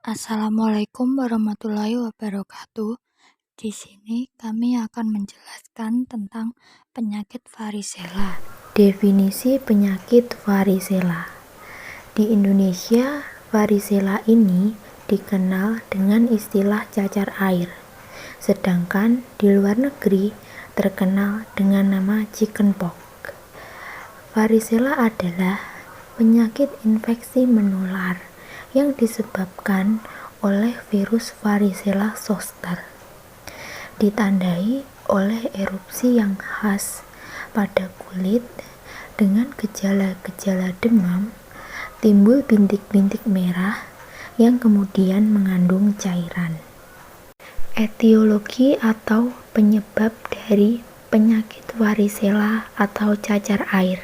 Assalamualaikum warahmatullahi wabarakatuh. Di sini kami akan menjelaskan tentang penyakit varicella. Definisi penyakit varicella. Di Indonesia, varicella ini dikenal dengan istilah cacar air. Sedangkan di luar negeri terkenal dengan nama chickenpox. Varicella adalah penyakit infeksi menular yang disebabkan oleh virus varicella zoster, ditandai oleh erupsi yang khas pada kulit dengan gejala-gejala demam, timbul bintik-bintik merah yang kemudian mengandung cairan. Etiologi atau penyebab dari penyakit varicella atau cacar air.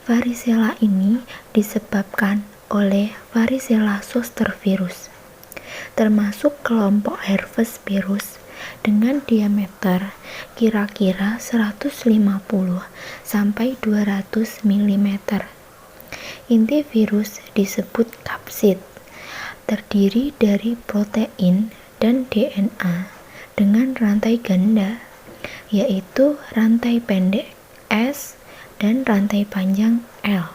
Varicella ini disebabkan oleh varicella zoster virus, termasuk kelompok herpes virus dengan diameter kira-kira 150 sampai 200 mm. Inti virus disebut kapsid, terdiri dari protein dan DNA dengan rantai ganda, yaitu rantai pendek S dan rantai panjang L,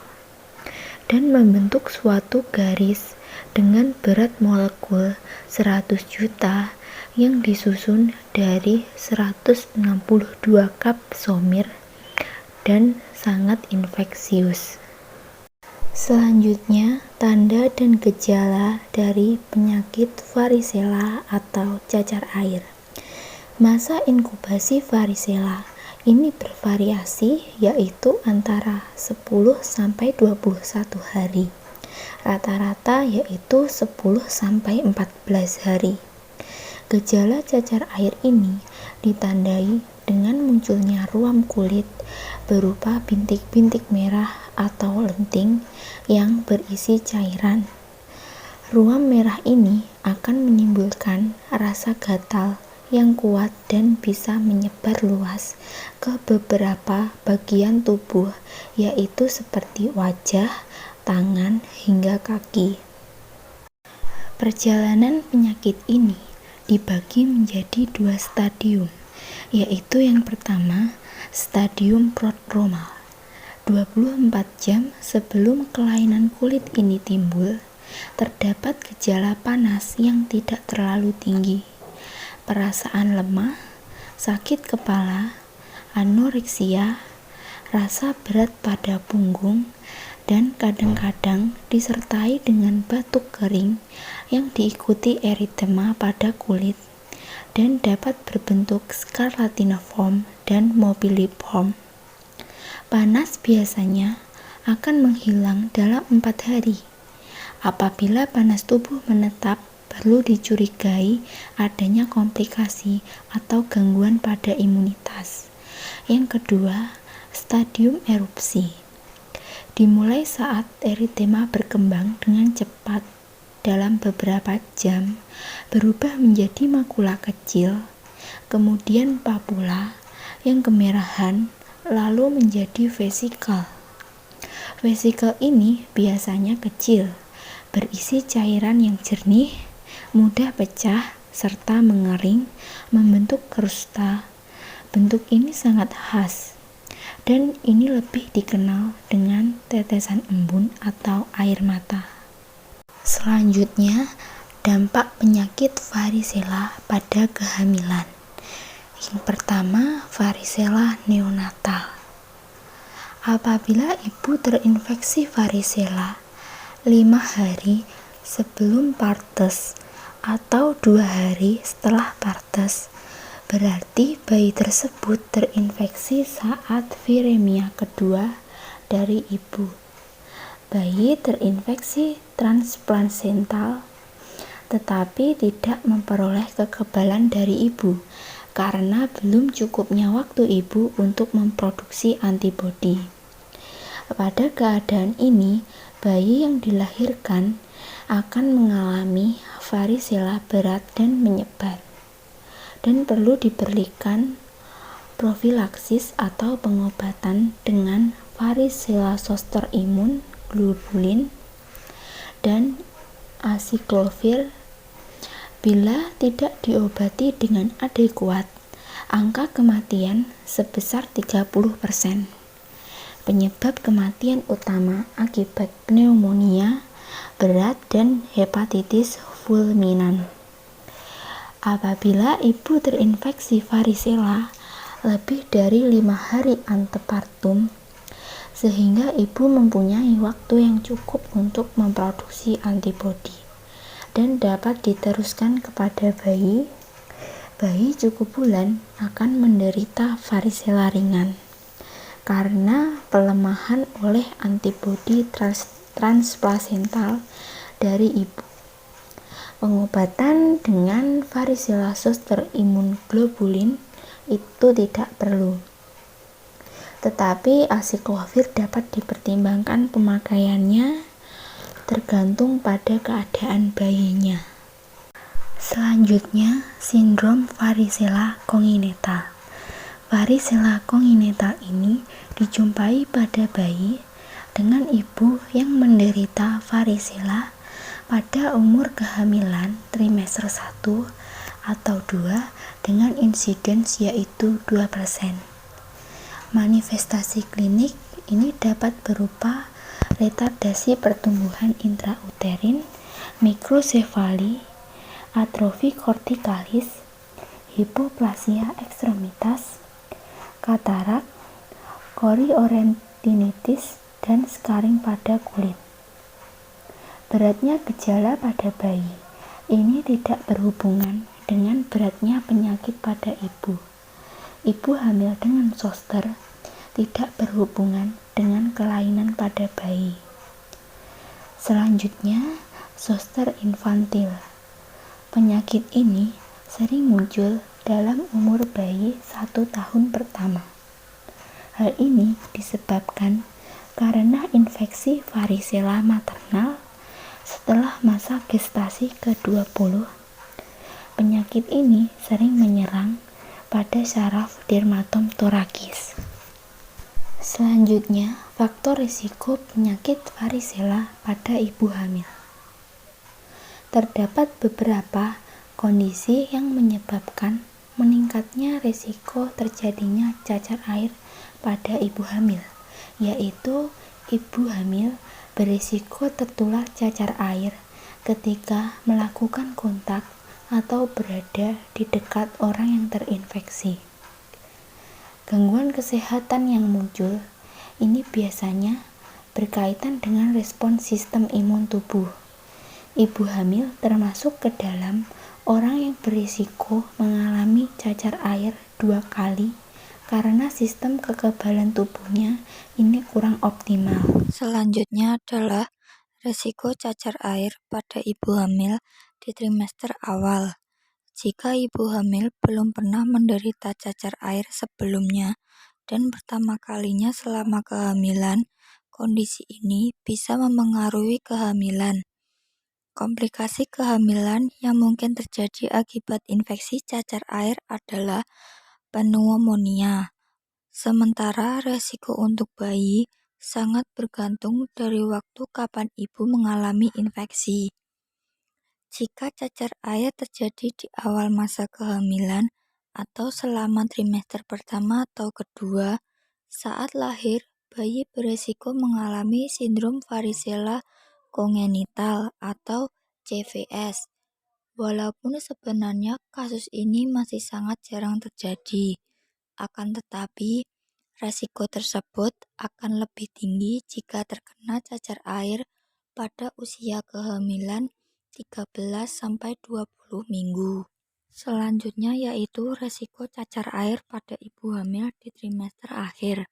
dan membentuk suatu garis dengan berat molekul 100 juta yang disusun dari 162 kapsomir dan sangat infeksius. Selanjutnya, tanda dan gejala dari penyakit varicella atau cacar air. Masa inkubasi varicella ini bervariasi, yaitu antara 10 sampai 21 hari. Rata-rata yaitu 10 sampai 14 hari. Gejala cacar air ini ditandai dengan munculnya ruam kulit berupa bintik-bintik merah atau lenting yang berisi cairan. Ruam merah ini akan menimbulkan rasa gatal yang kuat dan bisa menyebar luas ke beberapa bagian tubuh, yaitu seperti wajah, tangan, hingga kaki. Perjalanan penyakit ini dibagi menjadi 2 stadium, yaitu yang pertama, stadium prodromal. 24 jam sebelum kelainan kulit ini timbul, terdapat gejala panas yang tidak terlalu tinggi, perasaan lemah, sakit kepala, anoreksia, rasa berat pada punggung, dan kadang-kadang disertai dengan batuk kering yang diikuti eritema pada kulit dan dapat berbentuk scarlatiniform dan mobiliform. Panas biasanya akan menghilang dalam 4 hari. Apabila panas tubuh menetap, perlu dicurigai adanya komplikasi atau gangguan pada imunitas. Yang kedua, stadium erupsi. Dimulai saat eritema berkembang dengan cepat dalam beberapa jam, berubah menjadi makula kecil, kemudian papula yang kemerahan, lalu menjadi vesikel. Vesikel ini biasanya kecil, berisi cairan yang jernih, mudah pecah, serta mengering, membentuk krusta. Bentuk ini sangat khas, dan ini lebih dikenal dengan tetesan embun atau air mata. Selanjutnya, dampak penyakit varicella pada kehamilan. Yang pertama, varicella neonatal. Apabila ibu terinfeksi varicella 5 hari sebelum partes atau 2 hari setelah partes, berarti bayi tersebut terinfeksi saat viremia kedua dari ibu. Bayi terinfeksi transplasental tetapi tidak memperoleh kekebalan dari ibu karena belum cukupnya waktu ibu untuk memproduksi antibodi. Pada keadaan ini, bayi yang dilahirkan akan mengalami varicella berat dan menyebar, dan perlu diberikan profilaksis atau pengobatan dengan varicella zoster imun, globulin, dan asiklovir. Bila tidak diobati dengan adekuat, angka kematian sebesar 30%. Penyebab kematian utama akibat pneumonia berat dan hepatitis fulminan. Apabila ibu terinfeksi varicella lebih dari 5 hari antepartum, sehingga ibu mempunyai waktu yang cukup untuk memproduksi antibodi dan dapat diteruskan kepada bayi cukup bulan akan menderita varicella ringan karena pelemahan oleh antibodi transplasental dari ibu. Pengobatan dengan varicella zoster imunoglobulin itu tidak perlu. Tetapi asiklovir dapat dipertimbangkan pemakaiannya tergantung pada keadaan bayinya. Selanjutnya, sindrom varicella kongenita. Varicella kongenita ini dijumpai pada bayi dengan ibu yang menderita varicella pada umur kehamilan trimester 1 atau 2 dengan insidens yaitu 2%. Manifestasi klinik ini dapat berupa retardasi pertumbuhan intrauterin, mikrosefali, atrofi kortikalis, hipoplasia ekstremitas, katarak, chorioretinitis, dan scarring pada kulit. Beratnya gejala pada bayi ini tidak berhubungan dengan beratnya penyakit pada ibu. Ibu hamil dengan zoster tidak berhubungan dengan kelainan pada bayi. Selanjutnya, zoster infantil. Penyakit ini sering muncul dalam umur bayi 1 tahun pertama. Hal ini disebabkan karena infeksi varicella maternal setelah masa gestasi ke-20. Penyakit ini sering menyerang pada saraf dermatom torakis. Selanjutnya, faktor risiko penyakit varicella pada ibu hamil. Terdapat beberapa kondisi yang menyebabkan meningkatnya risiko terjadinya cacar air pada ibu hamil, yaitu ibu hamil berisiko tertular cacar air ketika melakukan kontak atau berada di dekat orang yang terinfeksi. Gangguan kesehatan yang muncul ini biasanya berkaitan dengan respons sistem imun tubuh. Ibu hamil termasuk ke dalam orang yang berisiko mengalami cacar air 2 kali karena sistem kekebalan tubuhnya ini kurang optimal. Selanjutnya adalah risiko cacar air pada ibu hamil di trimester awal. Jika ibu hamil belum pernah menderita cacar air sebelumnya dan pertama kalinya selama kehamilan, kondisi ini bisa memengaruhi kehamilan. Komplikasi kehamilan yang mungkin terjadi akibat infeksi cacar air adalah pneumonia. Sementara resiko untuk bayi sangat bergantung dari waktu kapan ibu mengalami infeksi. Jika cacar air terjadi di awal masa kehamilan atau selama trimester pertama atau kedua, saat lahir, bayi berisiko mengalami sindrom varicella kongenital atau CVS. Walaupun sebenarnya kasus ini masih sangat jarang terjadi, akan tetapi resiko tersebut akan lebih tinggi jika terkena cacar air pada usia kehamilan 13-20 minggu. Selanjutnya yaitu resiko cacar air pada ibu hamil di trimester akhir.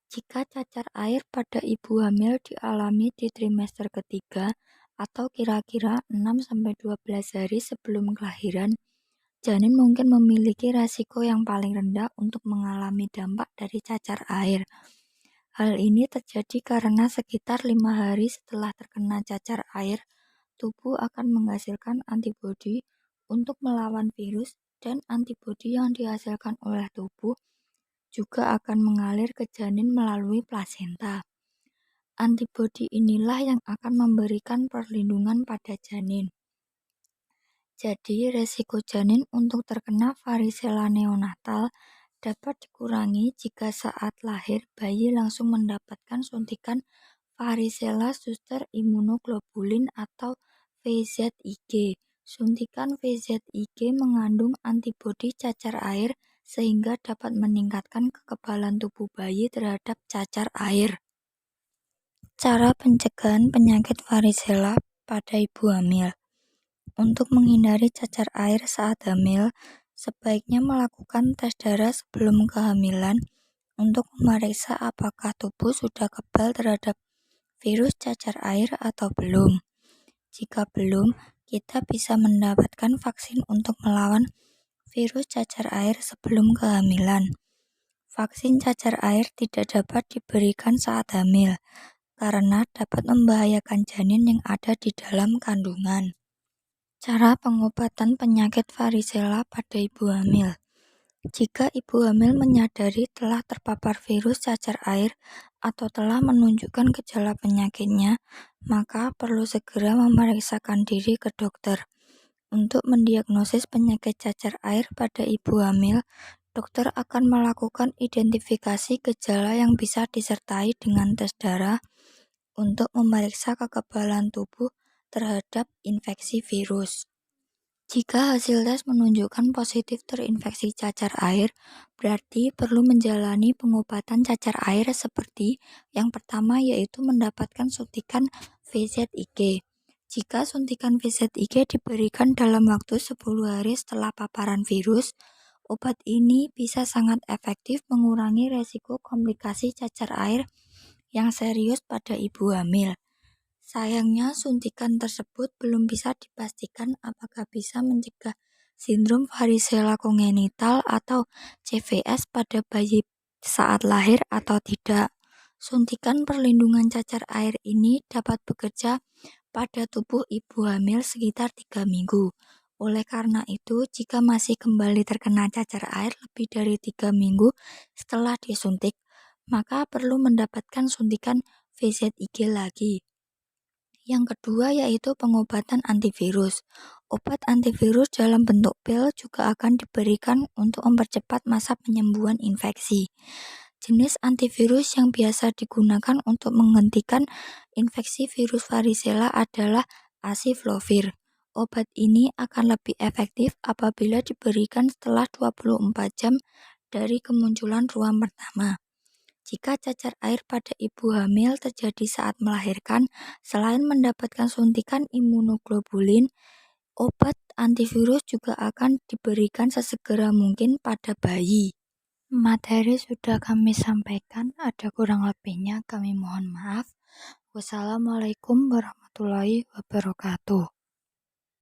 Jika cacar air pada ibu hamil dialami di trimester ketiga atau kira-kira 6-12 hari sebelum kelahiran, janin mungkin memiliki resiko yang paling rendah untuk mengalami dampak dari cacar air. Hal ini terjadi karena sekitar 5 hari setelah terkena cacar air, tubuh akan menghasilkan antibodi untuk melawan virus dan antibodi yang dihasilkan oleh tubuh juga akan mengalir ke janin melalui plasenta. Antibodi inilah yang akan memberikan perlindungan pada janin. Jadi, resiko janin untuk terkena varicella neonatal dapat dikurangi jika saat lahir bayi langsung mendapatkan suntikan varicella zoster immunoglobulin atau VZIG. Suntikan VZIG mengandung antibodi cacar air sehingga dapat meningkatkan kekebalan tubuh bayi terhadap cacar air. Cara pencegahan penyakit varicella pada ibu hamil. Untuk menghindari cacar air saat hamil, sebaiknya melakukan tes darah sebelum kehamilan untuk memeriksa apakah tubuh sudah kebal terhadap virus cacar air atau belum. Jika belum, kita bisa mendapatkan vaksin untuk melawan virus cacar air sebelum kehamilan. Vaksin cacar air tidak dapat diberikan saat hamil karena dapat membahayakan janin yang ada di dalam kandungan. Cara pengobatan penyakit varicella pada ibu hamil. Jika ibu hamil menyadari telah terpapar virus cacar air atau telah menunjukkan gejala penyakitnya, maka perlu segera memeriksakan diri ke dokter. Untuk mendiagnosis penyakit cacar air pada ibu hamil, dokter akan melakukan identifikasi gejala yang bisa disertai dengan tes darah untuk memeriksa kekebalan tubuh terhadap infeksi virus. Jika hasil tes menunjukkan positif terinfeksi cacar air, berarti perlu menjalani pengobatan cacar air seperti yang pertama yaitu mendapatkan suntikan VZIG. Jika suntikan VZIG diberikan dalam waktu 10 hari setelah paparan virus, obat ini bisa sangat efektif mengurangi resiko komplikasi cacar air yang serius pada ibu hamil. Sayangnya, suntikan tersebut belum bisa dipastikan apakah bisa mencegah sindrom varicella kongenital atau CVS pada bayi saat lahir atau tidak. Suntikan perlindungan cacar air ini dapat bekerja pada tubuh ibu hamil sekitar 3 minggu. Oleh karena itu, jika masih kembali terkena cacar air lebih dari 3 minggu setelah disuntik, maka perlu mendapatkan suntikan VZIG lagi. Yang kedua yaitu pengobatan antivirus. Obat antivirus dalam bentuk pil juga akan diberikan untuk mempercepat masa penyembuhan infeksi. Jenis antivirus yang biasa digunakan untuk menghentikan infeksi virus varicella adalah aciflovir. Obat ini akan lebih efektif apabila diberikan setelah 24 jam dari kemunculan ruam pertama. Jika cacar air pada ibu hamil terjadi saat melahirkan, selain mendapatkan suntikan imunoglobulin, obat antivirus juga akan diberikan sesegera mungkin pada bayi. Materi sudah kami sampaikan, ada kurang lebihnya kami mohon maaf. Wassalamualaikum warahmatullahi wabarakatuh.